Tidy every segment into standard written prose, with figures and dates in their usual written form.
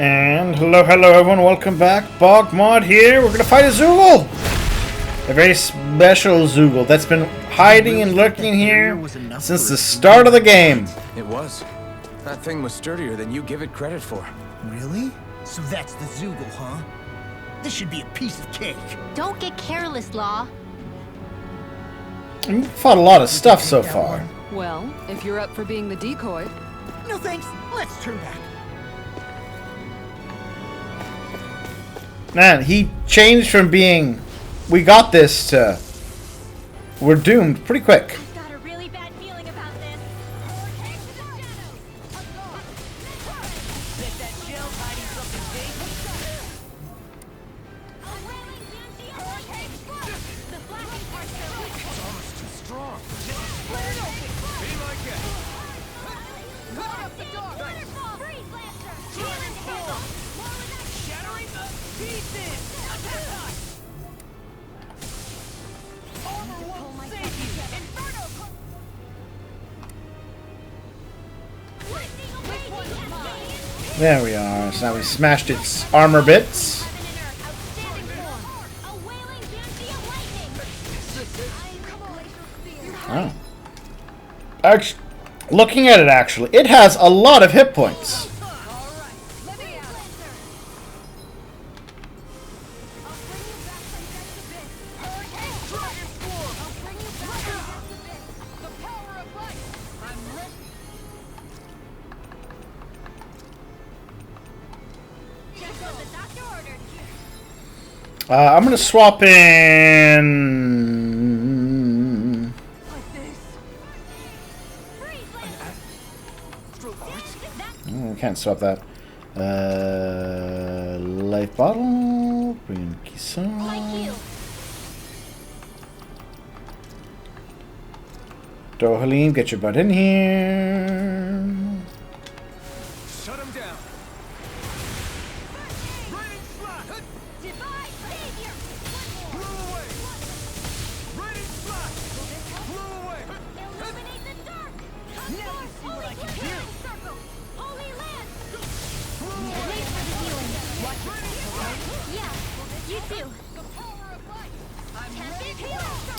And hello everyone, welcome back. BogMod here. We're gonna fight a Zoogle! A very special Zoogle that's been hiding and lurking here since the start of the game. It was. That thing was sturdier than you give it credit for. Really? So that's the Zoogle, huh? This should be a piece of cake. Don't get careless, Law. We've fought a lot of stuff so far. Well, if you're up for being the decoy. No thanks. Let's turn back. Man, he changed from being we got this to we're doomed pretty quick. I've got a really bad feeling about this. There we are. So now we smashed its armor bits. Oh. Actually, looking at it, actually, it has a lot of hit points. I'm gonna swap in. Oh, we can't swap that. Life bottle. Bring in Kissan. Dohalim, get your butt in here. Shut him down.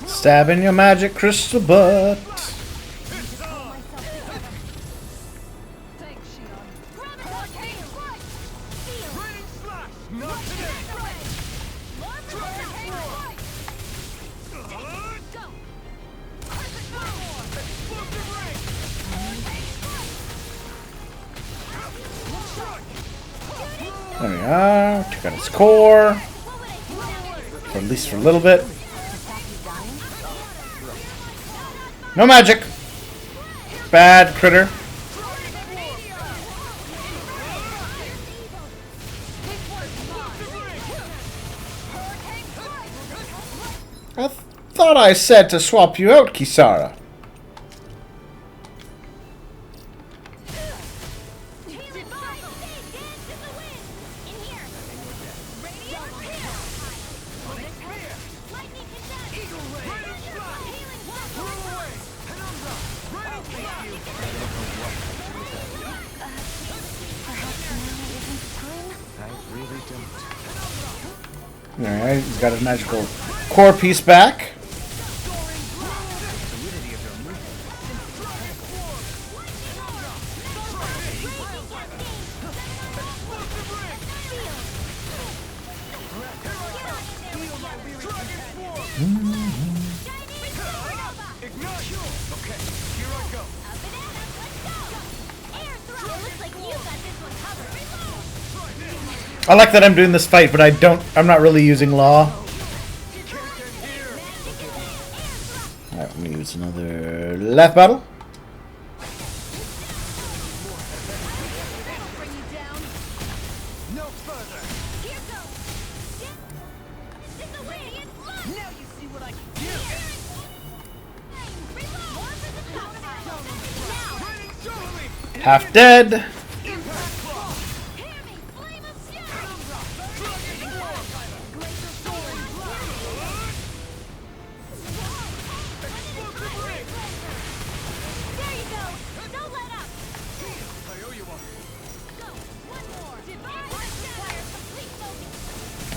Stab in your magic crystal butt. There we are. Took out its core. Or at least for a little bit. No magic. Bad critter. I thought I said to swap you out, Kisara. Alright, he's got his magical core piece back. I like that I'm doing this fight, but I'm not really using law. Alright, I'm gonna use another left battle. Half dead.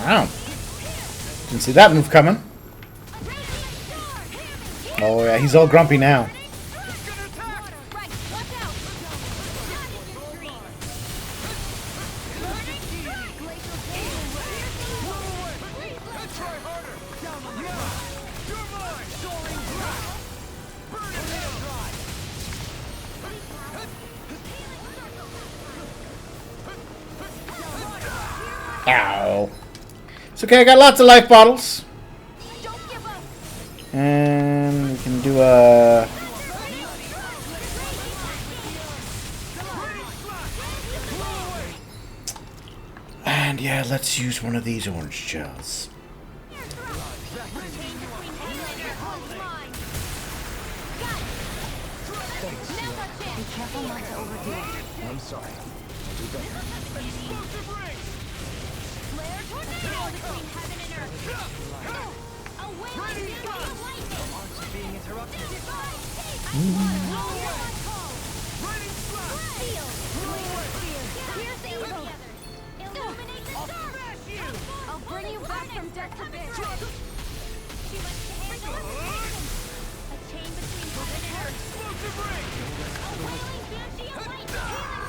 Wow. Didn't see that move coming. Oh yeah, he's all grumpy now. Ow. It's okay, I got lots of life bottles. And we can do a... And yeah, let's use one of these orange gels. I'm sorry. I'll bring you back from death to bed.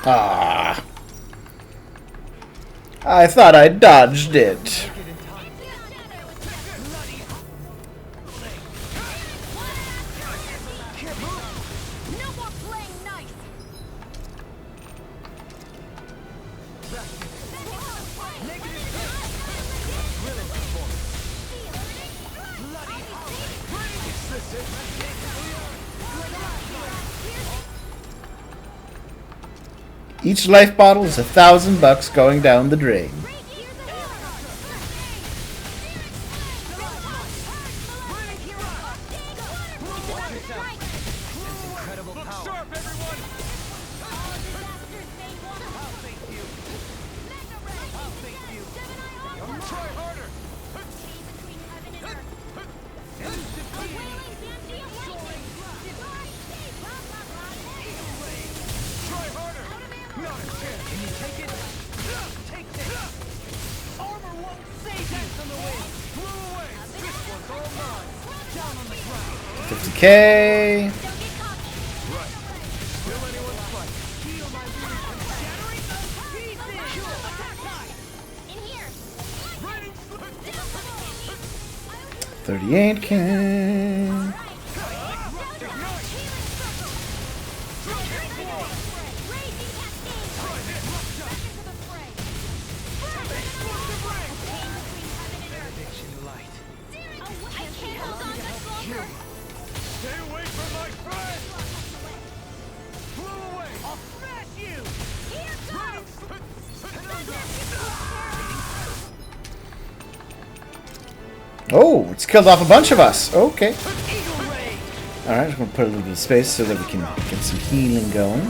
Ah. I thought I dodged it. No more playing nice. Each life bottle is $1,000 going down the drain. Armor won't save you from the wind. Flew away. This one's all mine. Down on the ground. 50K. Still anyone's fight. Heal my wounds from shattering pieces. Attack time. In here. 38K. Stay away from my friend. Flew away. I'll smash you. Oh, it's killed off a bunch of us. Okay. Eagle ray. Alright, just gonna put a little bit of space so that we can get some healing going.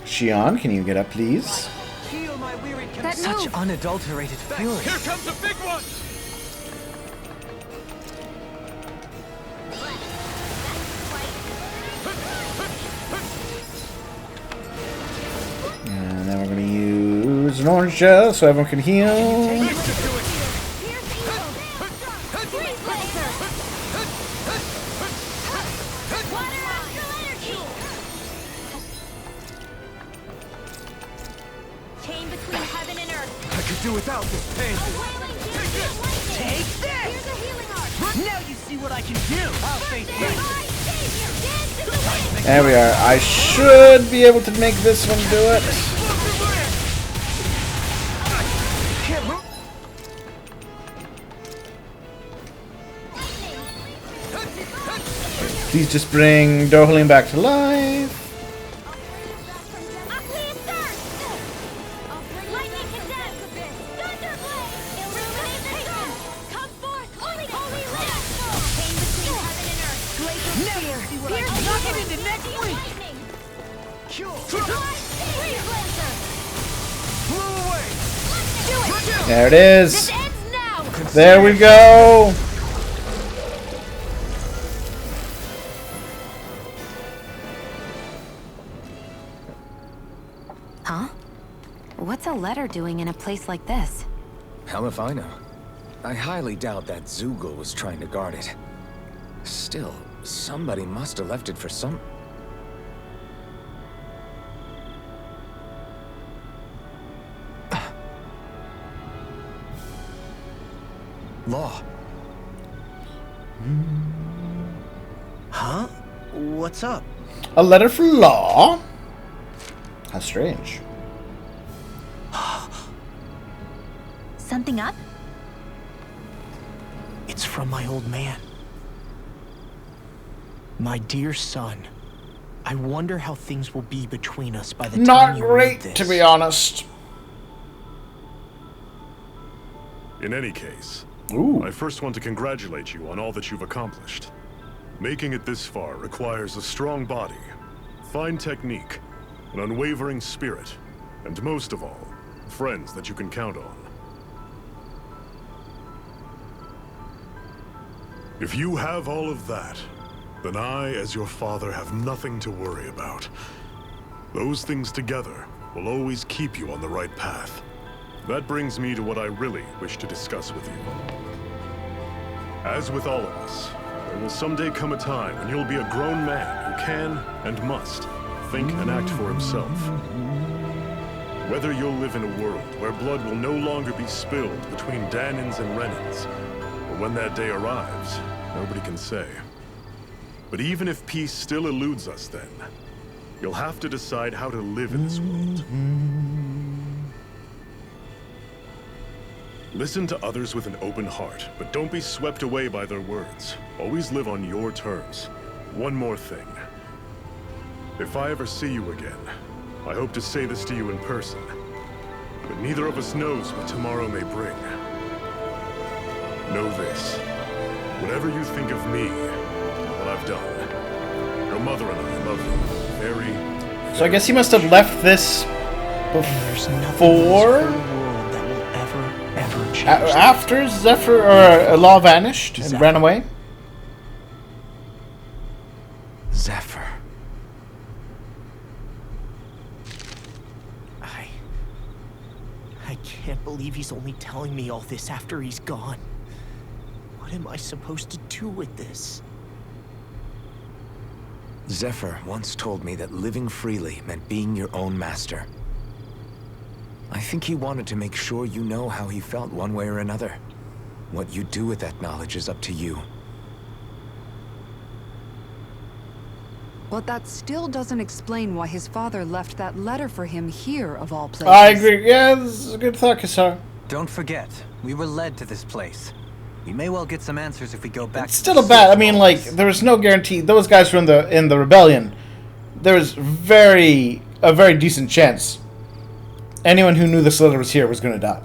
Shion, can you get up, please? Heal my wearied That Such move. unadulterated fury. Here comes the big one. And then we're gonna use an orange gel so everyone can heal. Chain between heaven and earth. I could do without this pain. Take this! Here's a healing art. Now you see what I can do. I'll face My you. savior, dance in the wind. There we are. I should be able to make this one do it. Can't move. Please just bring Dohalim back to life. Knock it into next week. Flew away. There it is. There we go. Huh? What's a letter doing in a place like this? Hell if I know. I highly doubt that Zoogle was trying to guard it. Still, somebody must have left it for some... Law. Huh? What's up? A letter for Law? How strange. Something up? It's from my old man. My dear son, I wonder how things will be between us by the time Not you great, read this. to be honest. In any case, Ooh. I first want to congratulate you on all that you've accomplished. Making it this far requires a strong body, fine technique, an unwavering spirit, and most of all, friends that you can count on. If you have all of that, then I, as your father, have nothing to worry about. Those things together will always keep you on the right path. That brings me to what I really wish to discuss with you. As with all of us, there will someday come a time when you'll be a grown man who can and must think and act for himself. Whether you'll live in a world where blood will no longer be spilled between Danins and Renins, or when that day arrives, nobody can say. But even if peace still eludes us then, you'll have to decide how to live in this world. Listen to others with an open heart, but don't be swept away by their words. Always live on your terms. One more thing. If I ever see you again, I hope to say this to you in person, but neither of us knows what tomorrow may bring. Know this. Whatever you think of me, what I've done, your mother and I love you very... So I guess he must have left this There's nothing in this before... whole world that will ever change. After Zephyr or Law vanished and Zephyr. ran away? Zephyr. I can't believe he's only telling me all this after he's gone. What am I supposed to do with this? Zephyr once told me that living freely meant being your own master. I think he wanted to make sure you know how he felt one way or another. What you do with that knowledge is up to you. But that still doesn't explain why his father left that letter for him here, of all places. I agree. Yeah, this is a good thought, Kasar. Don't forget, we were led to this place. We may well get some answers if we go back It's to still the a bad. I City mean, Walls. like, there was no guarantee. Those guys were in the rebellion. There was a very decent chance anyone who knew this letter was here was going to die.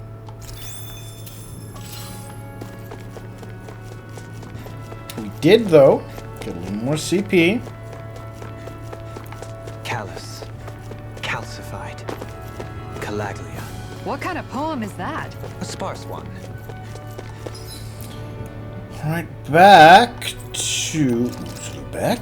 We did, though, get a little more CP. Callous, calcified, Calaglia. What kind of poem is that? A sparse one. Right back to... Let's go back.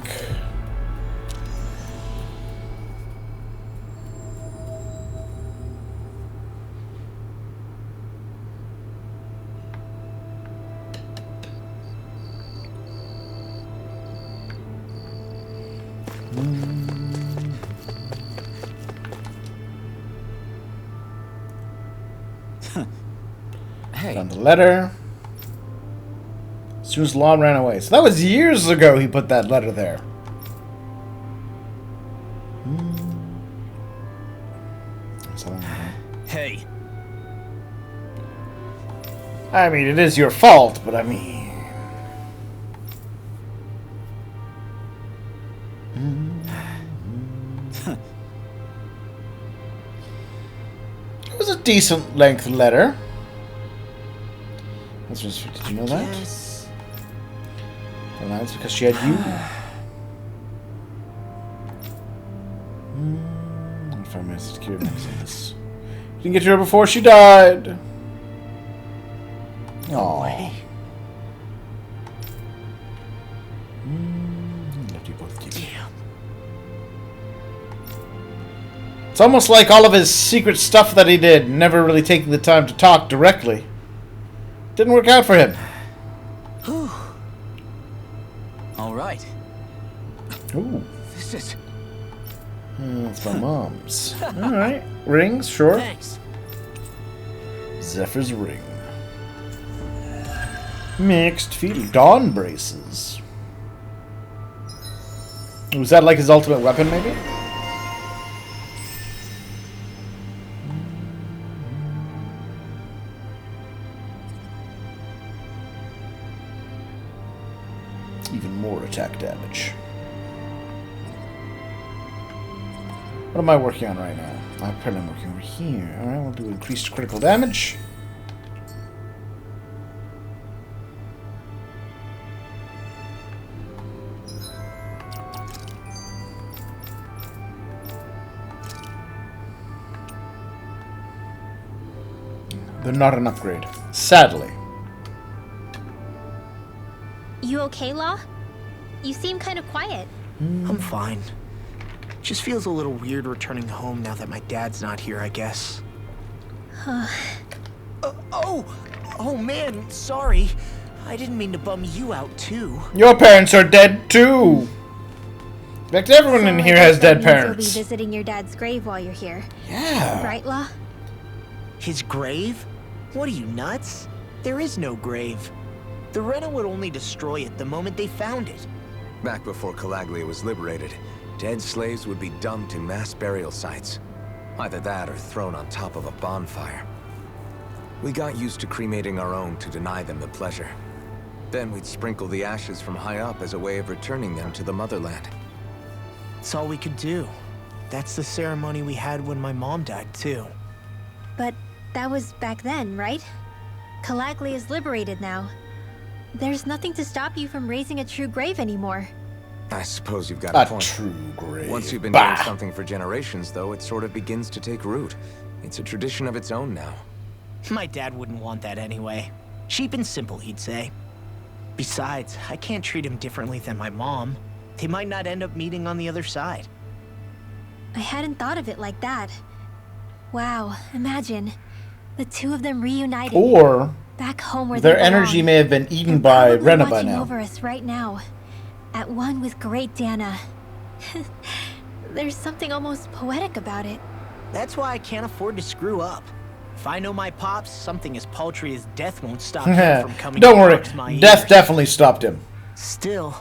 Hey, Found the letter. As soon as Law ran away. So that was years ago he put that letter there. That's all I know. Hey, I mean, it is your fault, but I mean... It was a decent length letter. That's just, did you know that? Yes. Well, that's because she had you. 5 minutes to secure this. You didn't get to her before she died. Aww. Left you both. Damn. It's almost like all of his secret stuff that he did, never really taking the time to talk directly. Didn't work out for him. All right. Ooh. This is... It's my mom's. Alright. Rings, sure. Thanks. Zephyr's ring. Mixed feeling. Dawn braces. Was that like his ultimate weapon, maybe? Even more attack damage. What am I working on right now? I'm working over here. Alright, we'll do increased critical damage. They're not an upgrade. Sadly. You okay, Law? You seem kind of quiet. I'm fine. Just feels a little weird returning home now that my dad's not here, I guess. Oh man, sorry. I didn't mean to bum you out too. Your parents are dead too. In fact, everyone in here has dead parents. You'll be visiting your dad's grave while you're here. Yeah. Right, Law? His grave? What are you, nuts? There is no grave. The Rena would only destroy it the moment they found it. Back before Calaglia was liberated, dead slaves would be dumped in mass burial sites. Either that or thrown on top of a bonfire. We got used to cremating our own to deny them the pleasure. Then we'd sprinkle the ashes from high up as a way of returning them to the motherland. It's all we could do. That's the ceremony we had when my mom died, too. But that was back then, right? Calaglia is liberated now. There's nothing to stop you from raising a true grave anymore. I suppose you've got a point. True grave. Once you've been doing something for generations, though, it sort of begins to take root. It's a tradition of its own now. My dad wouldn't want that anyway. Cheap and simple, he'd say. Besides, I can't treat him differently than my mom. They might not end up meeting on the other side. I hadn't thought of it like that. Wow, imagine. The two of them reunited. Or back home where their they energy belong. may have been eaten They're by probably Rena by watching now. over us right now. At one with great Dana. There's something almost poetic about it. That's why I can't afford to screw up. If I know my pops, something as paltry as death won't stop him from coming Don't to worry, box my death ears. definitely stopped him. Still,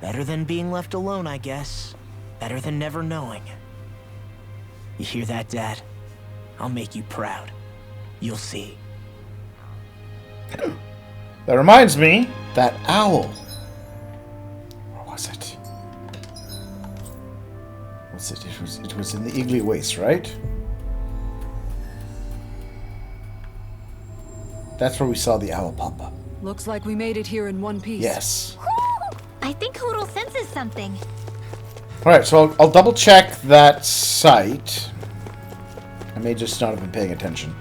better than being left alone, I guess. Better than never knowing. You hear that, Dad? I'll make you proud. You'll see. That reminds me, that owl. Where was it? What's it? It was in the Eagly Waste, right? That's where we saw the owl pop up. Looks like we made it here in one piece. Yes. I think Hoodle senses something. Alright, so I'll double check that site. I may just not have been paying attention.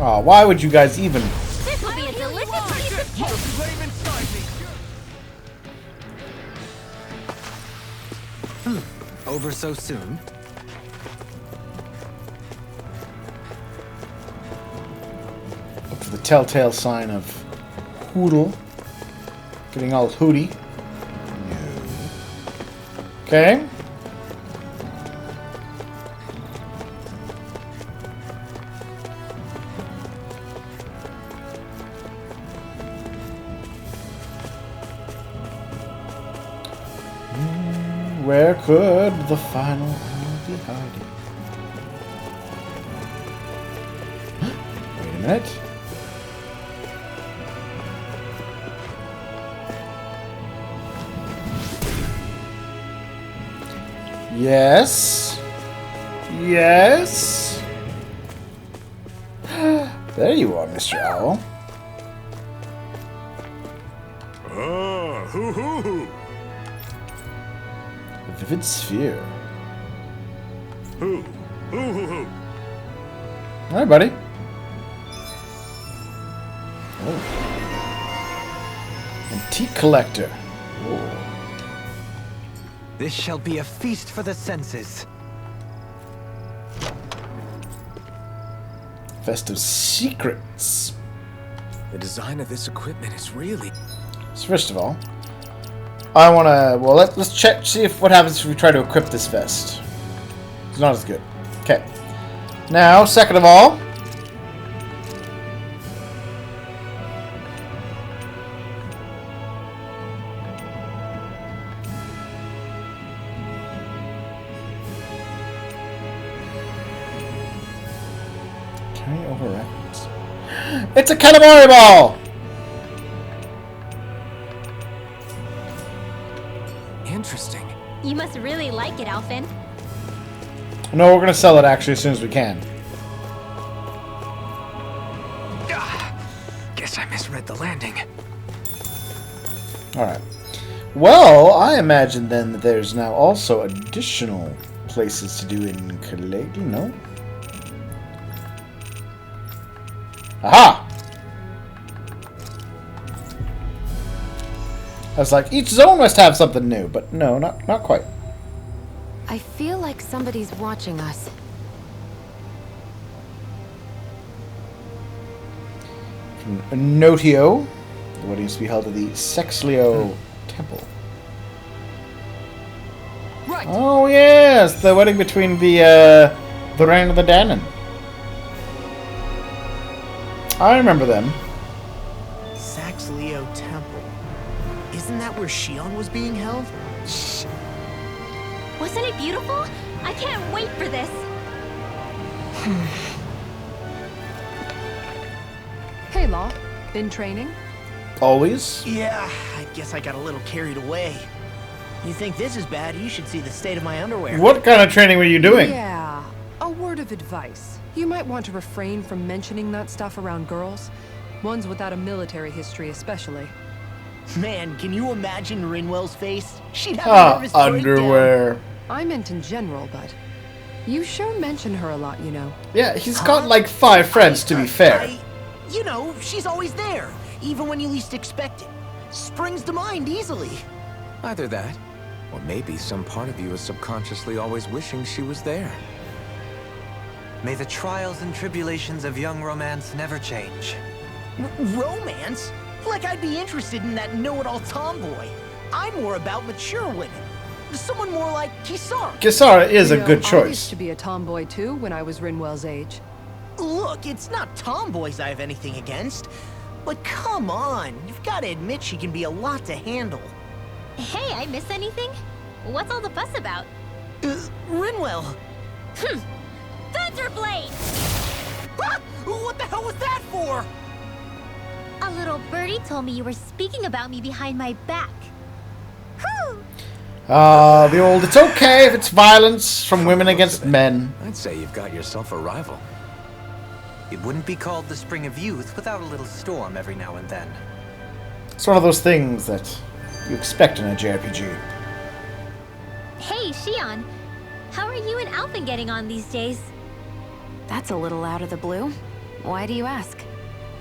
Oh, why would you guys even... This will be a delicious piece of cake. Over so soon? Look for the telltale sign of Hoodle. Getting all hooty. No. Okay. Where could the final hour be hiding? Wait a minute. Yes. Yes. There you are, Mr. Owl. Ah, hoo-hoo-hoo! A vivid sphere. Hoo! Hoo-hoo-hoo! Alright, buddy. Antique collector. Ooh. This shall be a feast for the senses. Festive secrets. The design of this equipment is really... So first of all, I want to... Well, let's check, see what happens if we try to equip this vest. It's not as good. Okay. Now, second of all... Carry over records. It's a calamari ball! interesting. You must really like it, Alphen. No, we're gonna sell it actually as soon as we can. Guess I misread the landing. Alright. Well, I imagine then that there's now also additional places to do in Kalegi, no? Aha! I was like, each zone must have something new, but no, not quite. I feel like somebody's watching us. From Notio, the wedding is to be held at the Sexlio Temple. Right. Oh yes, the wedding between the Reign of the Danon. I remember them. Saxleo Temple. Isn't that where Shion was being held? Wasn't it beautiful? I can't wait for this. Hey, Law. Been training? Always. Yeah, I guess I got a little carried away. You think this is bad, you should see the state of my underwear. What kind of training were you doing? Yeah. A word of advice. You might want to refrain from mentioning that stuff around girls. Ones without a military history especially. Man, can you imagine Rinwell's face? She'd have a nervous breakdown. Underwear. I meant in general, but you sure mention her a lot, you know. Yeah, he's got like 5 friends, to be fair. You know, she's always there, even when you least expect it. Springs to mind easily. Either that, or maybe some part of you is subconsciously always wishing she was there. May the trials and tribulations of young romance never change. Romance? Like I'd be interested in that know-it-all tomboy. I'm more about mature women. Someone more like Kisara. Kisara is a You know, good I used choice. to be a tomboy too when I was Rinwell's age. Look, it's not tomboys I have anything against. But come on, you've got to admit she can be a lot to handle. Hey, I miss anything? What's all the fuss about? Rinwell. Thunderblade! Ah! What the hell was that for? A little birdie told me you were speaking about me behind my back. Whew! The old, it's okay if it's violence from women against men. I'd say you've got yourself a rival. It wouldn't be called the Spring of Youth without a little storm every now and then. It's one of those things that you expect in a JRPG. Hey, Shion. How are you and Alphen getting on these days? That's a little out of the blue. Why do you ask?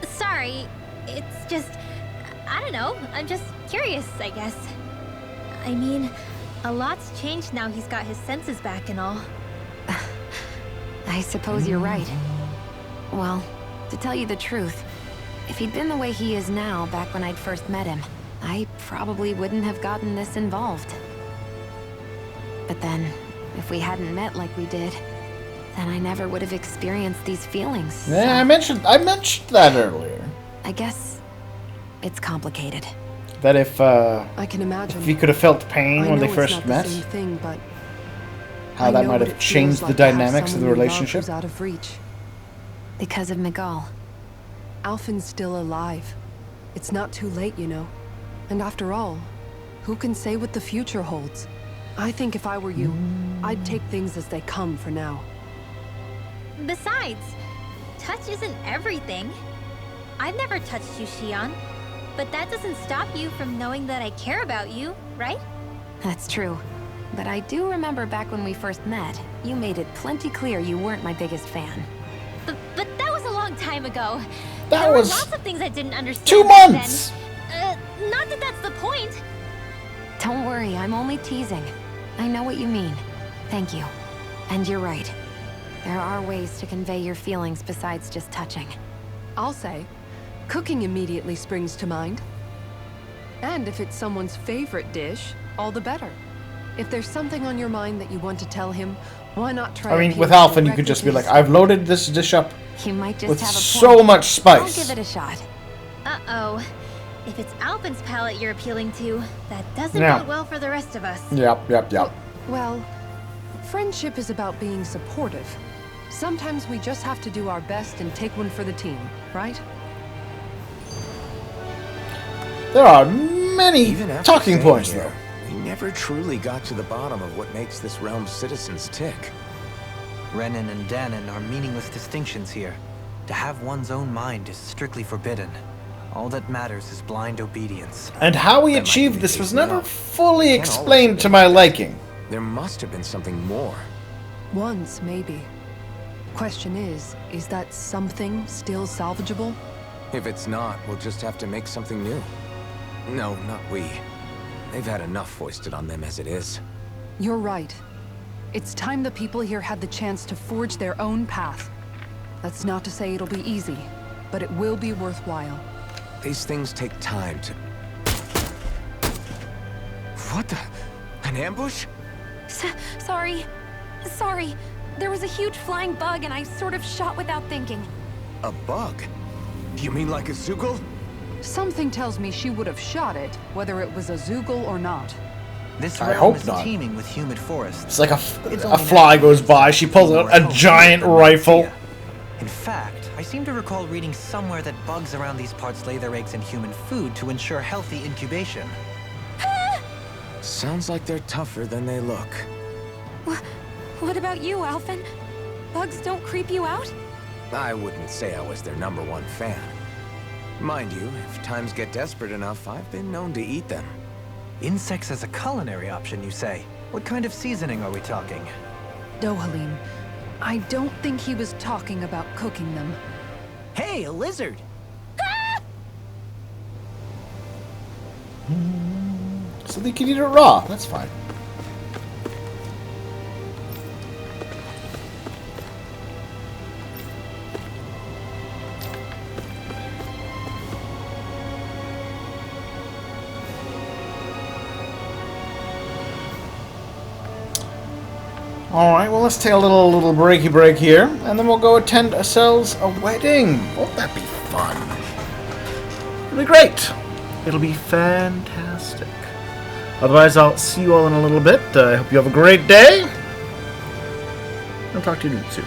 Sorry, it's just... I don't know. I'm just curious, I guess. I mean, a lot's changed now he's got his senses back and all. I suppose you're right. Well, to tell you the truth, if he'd been the way he is now back when I'd first met him, I probably wouldn't have gotten this involved. But then, if we hadn't met like we did, then I never would have experienced these feelings. Yeah, I mentioned that earlier. I guess it's complicated. That if I can imagine. he could have felt pain I when know they it's first not met, the same thing, but how I that know might what have it changed feels the like to have dynamics of the someone you love relationship. who's out of reach. Because of Miguel. Alphen's still alive. It's not too late, you know. And after all, who can say what the future holds? I think if I were you, I'd take things as they come for now. Besides, touch isn't everything. I've never touched you, Shion. But that doesn't stop you from knowing that I care about you, right? That's true. But I do remember back when we first met, you made it plenty clear you weren't my biggest fan. But that was a long time ago. That There were was lots of things I didn't understand 2 back months! then. Not that that's the point. Don't worry, I'm only teasing. I know what you mean. Thank you. And you're right. There are ways to convey your feelings besides just touching. I'll say, cooking immediately springs to mind. And if it's someone's favorite dish, all the better. If there's something on your mind that you want to tell him, why not try? I mean, with Alphen, you could just be like, I've loaded this dish up You might just with have a so point. much spice. I'll give it a shot. Uh-oh. If it's Alpin's palate you're appealing to, that doesn't Yeah. bode well for the rest of us. Yep. Well, friendship is about being supportive. Sometimes we just have to do our best and take one for the team, right? There are many Even after talking staying points, here, though. we never truly got to the bottom of what makes this realm's citizens tick. Renan and Danon are meaningless distinctions here. To have one's own mind is strictly forbidden. All that matters is blind obedience. And how we That might achieved be this the was case never now. fully Can't always explained to think my that. liking. There must have been something more. Once, maybe. Question is that something still salvageable? If it's not, we'll just have to make something new. No, not we. They've had enough foisted on them as it is. You're right. It's time the people here had the chance to forge their own path. That's not to say it'll be easy, but it will be worthwhile. These things take time to... What the... An ambush? Sorry. There was a huge flying bug and I sort of shot without thinking. A bug? You mean like a Zoogle? Something tells me she would have shot it, whether it was a Zoogle or not. This I realm hope is not. teeming with humid forests. It's like a It's a only fly natural goes by, she pulls to out more a healthy giant than rifle. Nantia. In fact, I seem to recall reading somewhere that bugs around these parts lay their eggs in human food to ensure healthy incubation. Sounds like they're tougher than they look. What about you, Alphen? Bugs don't creep you out? I wouldn't say I was their #1 fan. Mind you, if times get desperate enough, I've been known to eat them. Insects as a culinary option, you say? What kind of seasoning are we talking? Dohalim, I don't think he was talking about cooking them. Hey, a lizard! So they can eat it raw. That's fine. Alright, well let's take a little breaky break here, and then we'll go attend ourselves a wedding. Won't that be fun? It'll be great. It'll be fantastic. Otherwise, I'll see you all in a little bit. I hope you have a great day. I'll talk to you soon.